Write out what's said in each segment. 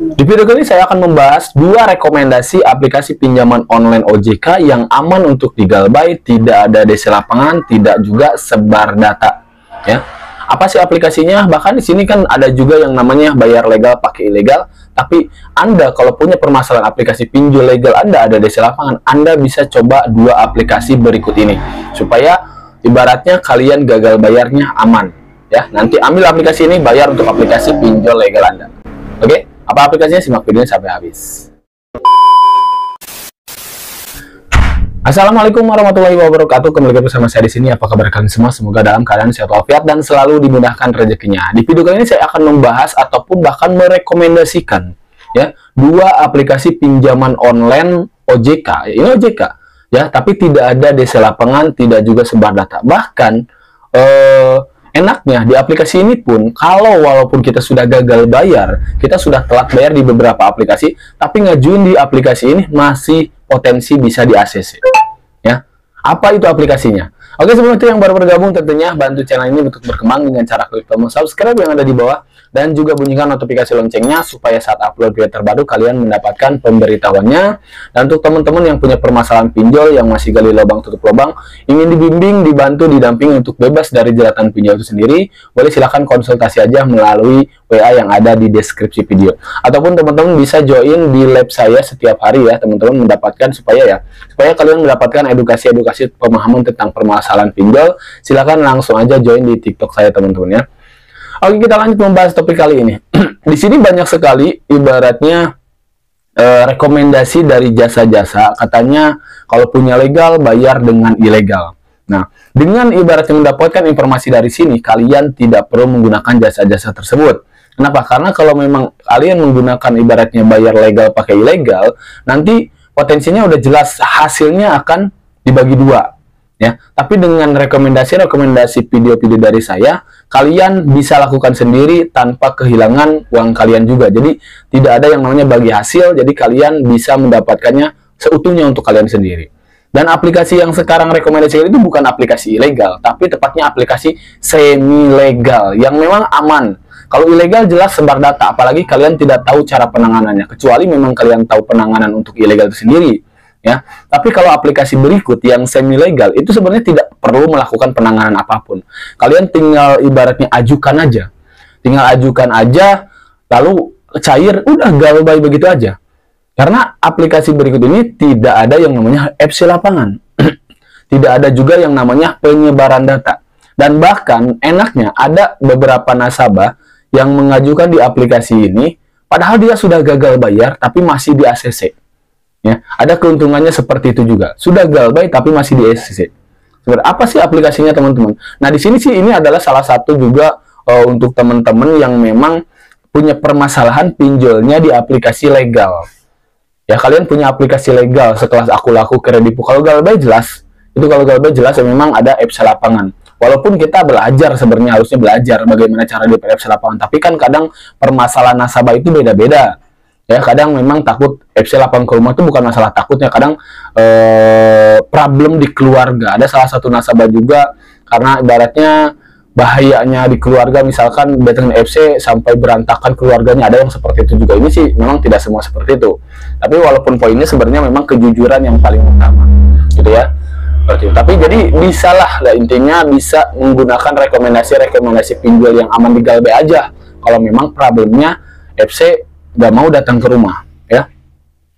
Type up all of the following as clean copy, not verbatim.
Di video kali ini saya akan membahas dua rekomendasi aplikasi pinjaman online OJK yang aman untuk digalbay, tidak ada DC lapangan, tidak juga sebar data. Ya, apa sih aplikasinya? Bahkan di sini kan ada juga yang namanya bayar legal pakai ilegal. Tapi Anda kalau punya permasalahan aplikasi pinjol legal Anda ada DC lapangan, Anda bisa coba dua aplikasi berikut ini supaya ibaratnya kalian gagal bayarnya aman. Ya, nanti ambil aplikasi ini, bayar untuk aplikasi pinjol legal Anda. Oke? Apa aplikasinya? Simak videonya sampai habis. Assalamualaikum warahmatullahi wabarakatuh. Kembali bersama saya di sini. Apa kabar kalian semua? Semoga dalam keadaan sehat walafiat dan selalu dimudahkan rezekinya. Di video kali ini saya akan membahas ataupun bahkan merekomendasikan ya dua aplikasi pinjaman online OJK. Ini OJK ya, tapi tidak ada DC lapangan, tidak juga sebar data. Bahkan enaknya di aplikasi ini pun, kalau walaupun kita sudah gagal bayar, kita sudah telat bayar di beberapa aplikasi, tapi ngajuin di aplikasi ini masih potensi bisa di ACC. Ya, apa itu aplikasinya? Oke, sebelum itu yang baru bergabung tentunya bantu channel ini untuk berkembang dengan cara klik tombol subscribe yang ada di bawah dan juga bunyikan notifikasi loncengnya supaya saat upload video terbaru kalian mendapatkan pemberitahuannya. Dan untuk teman-teman yang punya permasalahan pinjol yang masih gali lubang tutup lubang, ingin dibimbing, dibantu, didampingi untuk bebas dari jeratan pinjol itu sendiri, boleh silahkan konsultasi aja melalui WA yang ada di deskripsi video. Ataupun teman-teman bisa join di lab saya setiap hari ya, teman-teman mendapatkan supaya kalian mendapatkan edukasi pemahaman tentang permasalahan pinjol. Silahkan langsung aja join di TikTok saya teman-teman ya. Oke, kita lanjut membahas topik kali ini. Di sini banyak sekali ibaratnya rekomendasi dari jasa-jasa, katanya kalau punya legal bayar dengan ilegal. Nah, dengan ibaratnya mendapatkan informasi dari sini, kalian tidak perlu menggunakan jasa-jasa tersebut. Kenapa? Karena kalau memang kalian menggunakan ibaratnya bayar legal pakai ilegal, nanti potensinya udah jelas hasilnya akan dibagi dua. Ya, tapi dengan rekomendasi video-video dari saya, kalian bisa lakukan sendiri tanpa kehilangan uang kalian juga. Jadi tidak ada yang namanya bagi hasil, jadi kalian bisa mendapatkannya seutuhnya untuk kalian sendiri. Dan aplikasi yang sekarang rekomendasi itu bukan aplikasi ilegal, tapi tepatnya aplikasi semi-legal yang memang aman. Kalau ilegal jelas sebar data, apalagi kalian tidak tahu cara penanganannya, kecuali memang kalian tahu penanganan untuk ilegal itu sendiri. Ya, tapi kalau aplikasi berikut yang semi legal itu sebenarnya tidak perlu melakukan penanganan apapun. Kalian tinggal ibaratnya ajukan aja, lalu cair, udah galbay begitu aja. Karena aplikasi berikut ini tidak ada yang namanya FC lapangan, tidak ada juga yang namanya penyebaran data. Dan bahkan enaknya ada beberapa nasabah yang mengajukan di aplikasi ini, padahal dia sudah gagal bayar tapi masih di ACC. Ya, ada keuntungannya seperti itu juga. Sudah galbay tapi masih di ACC. Sebenarnya apa sih aplikasinya teman-teman? Nah, di sini sih ini adalah salah satu juga untuk teman-teman yang memang punya permasalahan pinjolnya di aplikasi legal. Ya, kalian punya aplikasi legal sekelas Aku Laku, Kredipo. Kalau galbay jelas, ya memang ada FC lapangan. Walaupun kita belajar sebenarnya harusnya belajar bagaimana cara di FC lapangan, tapi kan kadang permasalahan nasabah itu beda-beda. Ya, kadang memang takut FC lapangan ke rumah itu bukan masalah takutnya, kadang problem di keluarga. Ada salah satu nasabah juga karena ibaratnya bahayanya di keluarga, misalkan datang FC sampai berantakan keluarganya, ada yang seperti itu juga. Ini sih memang tidak semua seperti itu, tapi walaupun poinnya sebenarnya memang kejujuran yang paling utama gitu ya. Tapi jadi bisalah intinya bisa menggunakan rekomendasi pinjol yang aman di galbay aja kalau memang problemnya FC nggak mau datang ke rumah ya.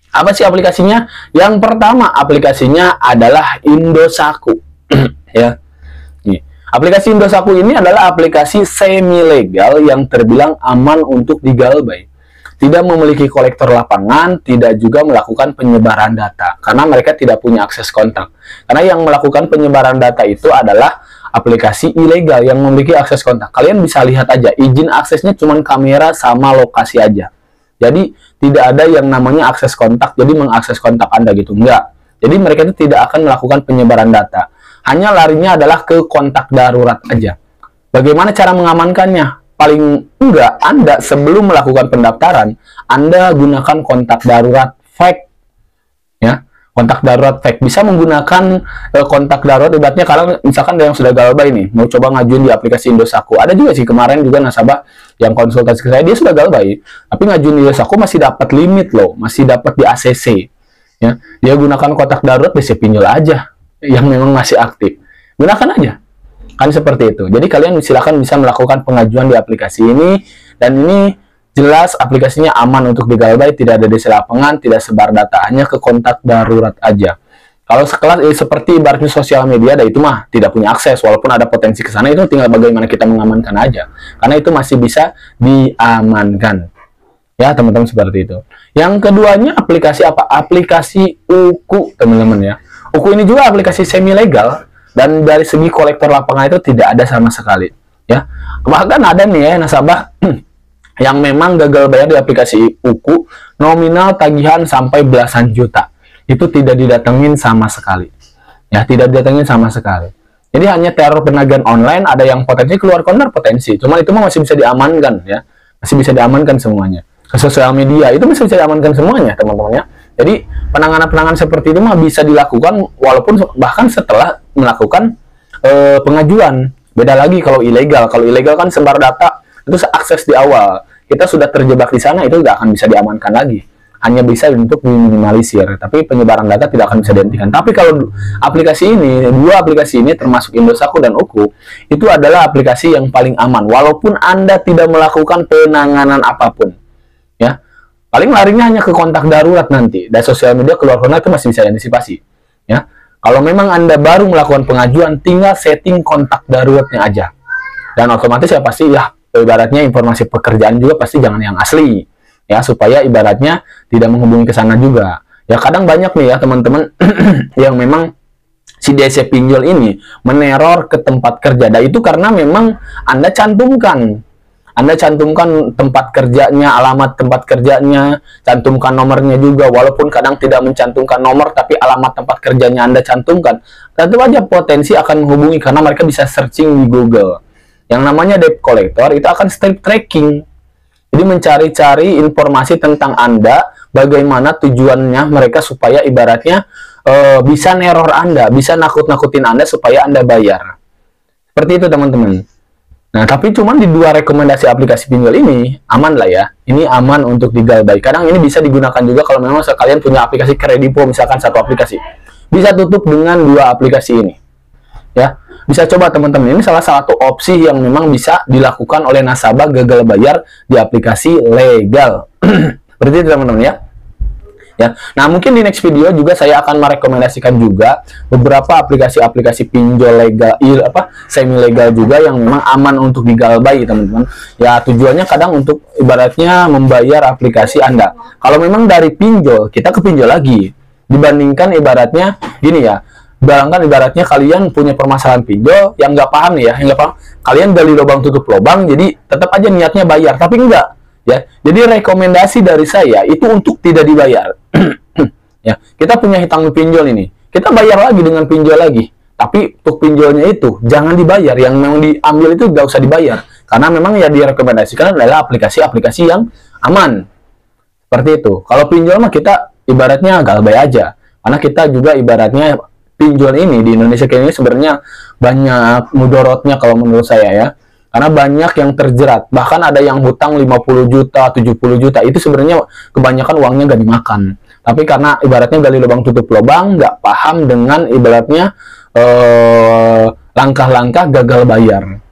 Apa sih aplikasinya? Yang pertama aplikasinya adalah Indosako. Ya, nih, aplikasi Indosako ini adalah aplikasi semi legal yang terbilang aman untuk digalbay. Tidak memiliki kolektor lapangan, tidak juga melakukan penyebaran data karena mereka tidak punya akses kontak. Karena yang melakukan penyebaran data itu adalah aplikasi ilegal yang memiliki akses kontak. Kalian bisa lihat aja, izin aksesnya cuma kamera sama lokasi aja. Jadi tidak ada yang namanya akses kontak, jadi mengakses kontak Anda gitu, enggak. Jadi mereka itu tidak akan melakukan penyebaran data. Hanya larinya adalah ke kontak darurat aja. Bagaimana cara mengamankannya? Paling enggak, Anda sebelum melakukan pendaftaran, Anda gunakan kontak darurat fake. Ya, kontak darurat fake, bisa menggunakan kontak darurat. Ibaratnya kalau misalkan ada yang sudah galbay nih, mau coba ngajuin di aplikasi Indosako. Ada juga sih kemarin juga nasabah yang konsultasi ke saya, dia sudah galbay, tapi ngajuin di Indosako masih dapat limit loh, masih dapat di ACC. Ya, dia gunakan kontak darurat BC Pinjol aja yang memang masih aktif. Gunakan aja. Kan seperti itu. Jadi kalian silakan bisa melakukan pengajuan di aplikasi ini, dan ini jelas aplikasinya aman untuk digalbay, tidak ada DC lapangan, tidak sebar data, hanya ke kontak darurat aja. Kalau sekelas seperti ibaratnya sosial media, itu mah tidak punya akses, walaupun ada potensi ke sana, itu tinggal bagaimana kita mengamankan aja. Karena itu masih bisa diamankan. Ya, teman-teman, seperti itu. Yang keduanya aplikasi apa? Aplikasi UKU, teman-teman ya. UKU ini juga aplikasi semi legal, dan dari segi kolektor lapangan itu tidak ada sama sekali. Ya, bahkan ada nih ya nasabah yang memang gagal bayar di aplikasi UKU, nominal tagihan sampai belasan juta. Itu tidak didatengin sama sekali. Ya, tidak didatengin sama sekali. Jadi hanya teror penagihan online, ada yang potensi keluar konter potensi. Cuma itu masih bisa diamankan ya. Masih bisa diamankan semuanya. Ke sosial media itu masih bisa diamankan semuanya, teman-teman ya. Jadi penanganan-penanganan seperti itu mah bisa dilakukan walaupun bahkan setelah melakukan pengajuan. Beda lagi kalau ilegal. Kalau ilegal kan sebar data, itu akses di awal. Kita sudah terjebak di sana, itu nggak akan bisa diamankan lagi. Hanya bisa untuk diminimalisir, tapi penyebaran data tidak akan bisa dihentikan. Tapi kalau aplikasi ini, dua aplikasi ini termasuk Indosako dan UKU, itu adalah aplikasi yang paling aman. Walaupun Anda tidak melakukan penanganan apapun. Ya, paling larinya hanya ke kontak darurat nanti. Dan sosial media keluar kontak itu masih bisa diantisipasi. Ya, kalau memang Anda baru melakukan pengajuan, tinggal setting kontak daruratnya aja. Dan otomatis ya pasti ya, ibaratnya informasi pekerjaan juga pasti jangan yang asli. Ya, supaya ibaratnya tidak menghubungi ke sana juga. Ya, kadang banyak nih ya teman-teman yang memang si DC pinjol ini meneror ke tempat kerja. Dan itu karena memang Anda cantumkan tempat kerjanya, alamat tempat kerjanya, cantumkan nomornya juga, walaupun kadang tidak mencantumkan nomor, tapi alamat tempat kerjanya Anda cantumkan. Tentu aja potensi akan menghubungi, karena mereka bisa searching di Google. Yang namanya debt collector itu akan strip tracking. Jadi mencari-cari informasi tentang Anda, bagaimana tujuannya mereka supaya ibaratnya bisa neror Anda, bisa nakut-nakutin Anda supaya Anda bayar. Seperti itu teman-teman. Nah, tapi cuman di dua rekomendasi aplikasi pinjol ini aman lah ya. Ini aman untuk digalbay. Kadang ini bisa digunakan juga kalau memang kalian punya aplikasi Kredipo, misalkan satu aplikasi. Bisa tutup dengan dua aplikasi ini. Ya, bisa coba teman-teman. Ini salah satu opsi yang memang bisa dilakukan oleh nasabah gagal bayar di aplikasi legal. Seperti itu teman-teman ya. Ya, nah mungkin di next video juga saya akan merekomendasikan juga beberapa aplikasi-aplikasi pinjol legal, semi legal juga yang memang aman untuk digalbay teman-teman. Ya, tujuannya kadang untuk ibaratnya membayar aplikasi Anda. Kalau memang dari pinjol, kita ke pinjol lagi. Dibandingkan ibaratnya gini ya, barangkan ibaratnya kalian punya permasalahan pinjol yang nggak paham nih ya, yang nggak paham, kalian gali lubang tutup lubang, jadi tetap aja niatnya bayar, tapi enggak. Ya, jadi rekomendasi dari saya itu untuk tidak dibayar. Ya, kita punya hutang pinjol ini, kita bayar lagi dengan pinjol lagi, tapi untuk pinjolnya itu jangan dibayar, yang memang diambil itu nggak usah dibayar, karena memang ya direkomendasikan adalah aplikasi-aplikasi yang aman. Seperti itu. Kalau pinjol mah kita ibaratnya galbay aja, karena kita juga ibaratnya pinjol ini di Indonesia kayaknya sebenarnya banyak mudorotnya kalau menurut saya ya. Karena banyak yang terjerat, bahkan ada yang hutang 50 juta, 70 juta, itu sebenarnya kebanyakan uangnya nggak dimakan. Tapi karena ibaratnya gali lubang tutup lubang, nggak paham dengan ibaratnya langkah-langkah gagal bayar.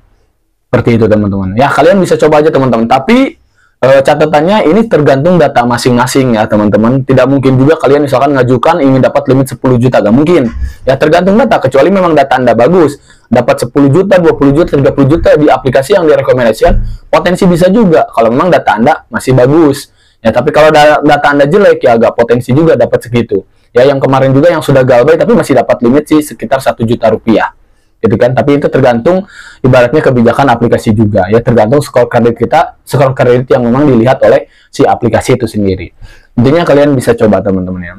Seperti itu teman-teman. Ya, kalian bisa coba aja teman-teman. Tapi catatannya ini tergantung data masing-masing ya teman-teman. Tidak mungkin juga kalian misalkan ngajukan ingin dapat limit 10 juta, gak mungkin. Ya, tergantung data, kecuali memang data Anda bagus. Dapat 10 juta, 20 juta, 30 juta di aplikasi yang direkomendasikan, potensi bisa juga kalau memang data Anda masih bagus. Ya, tapi kalau data Anda jelek ya agak potensi juga dapat segitu. Ya, yang kemarin juga yang sudah galbay tapi masih dapat limit sih sekitar 1 juta rupiah. Gitu kan, tapi itu tergantung ibaratnya kebijakan aplikasi juga ya, tergantung skor kredit kita, skor kredit yang memang dilihat oleh si aplikasi itu sendiri. Intinya kalian bisa coba teman-teman ya.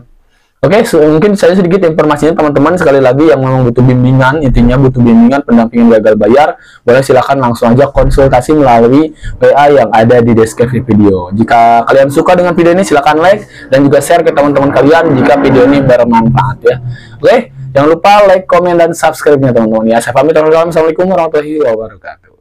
Oke, mungkin saya sedikit informasinya teman-teman. Sekali lagi yang memang butuh bimbingan, intinya butuh bimbingan pendampingan gagal bayar, boleh silahkan langsung aja konsultasi melalui WA yang ada di deskripsi video. Jika kalian suka dengan video ini, silahkan like dan juga share ke teman-teman kalian jika video ini bermanfaat ya. Oke, jangan lupa like, komen, dan subscribe-nya teman-teman ya. Saya pamit, assalamualaikum warahmatullahi wabarakatuh.